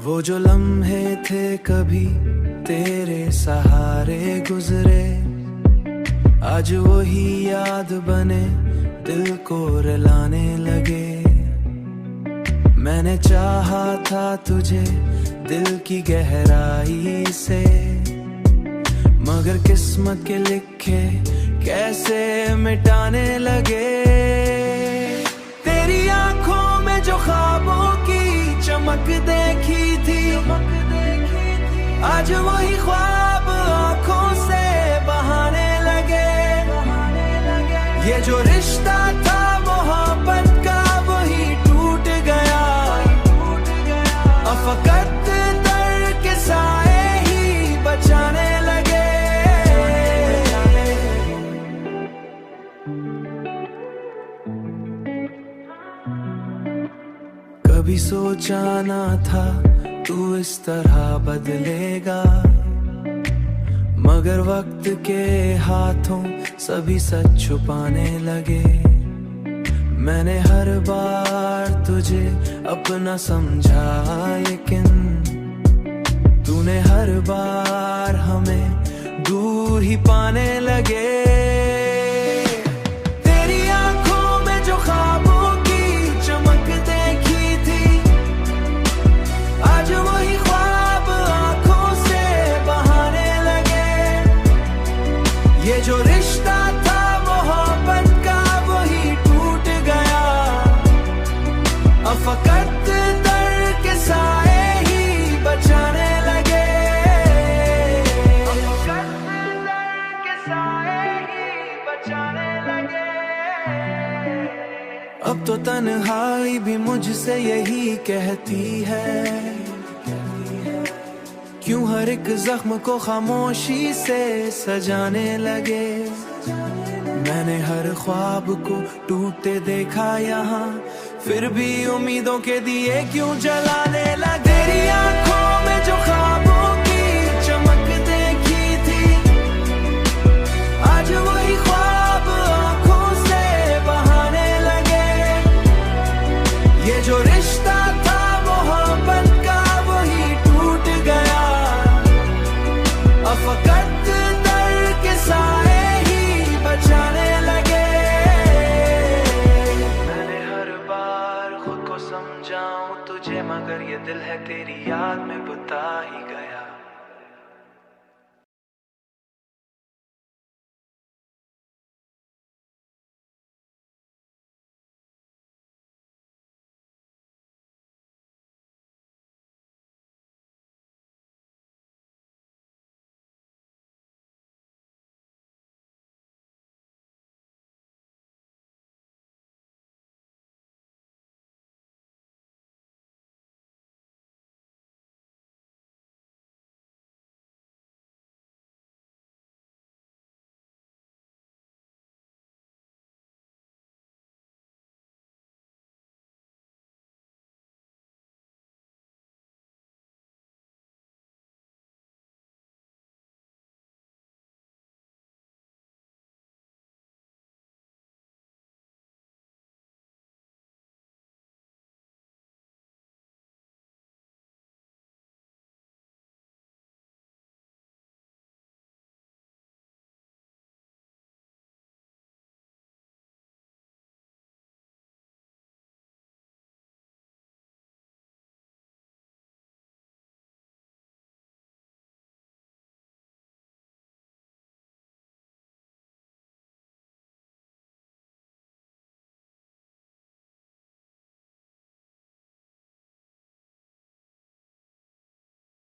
वो जो लम्हे थे कभी तेरे सहारे गुजरे, आज वही याद बने दिल को रुलाने लगे। मैंने चाहा था तुझे दिल की गहराई से, मगर किस्मत के लिखे कैसे मिटाने लगे। तेरी आंखों में जो ख्वाबों की चमक देखी थी, आज वही ख्वाब आंखों से बहाने लगे। ये जो रिश्ता था मोहब्बत का वही टूट गया, अब फकत दर्द के साए ही बचाने लगे। कभी सोचा ना था तू इस तरह बदलेगा, मगर वक्त के हाथों सभी सच छुपाने लगे। मैंने हर बार तुझे अपना समझा, लेकिन तूने हर बार हमें दूर ही पाने लगे। तेरी आंखों में जो ख्वाबों की चमक देखी थी, आज वही ख्वाब आंखों से बहाने लगे। ये जो रिश्ता था मोहब्बत का वही टूट गया, अब फकत दर्द के साए ही बचाने लगे। अब फकत दर्द के साए ही बचाने लगे। अब तो तन्हाई भी मुझसे यही कहती है, क्यों हर एक जख्म को खामोशी से सजाने लगे। मैंने हर ख्वाब को टूटते देखा यहाँ, फिर भी उम्मीदों के दिए क्यों जलाने लगे। तेरी आंखों में जो ख्वाबों की चमक देखी थी, आज वही ख्वाब आंखों से बहाने लगे। ये जो रिश्ता था मोहब्बत का वही टूट गया, अब फकत दर्द के साए ही बचाने लगे। मैंने हर बार खुद को समझाऊं तुझे, मगर ये दिल है तेरी याद में बुता ही गया।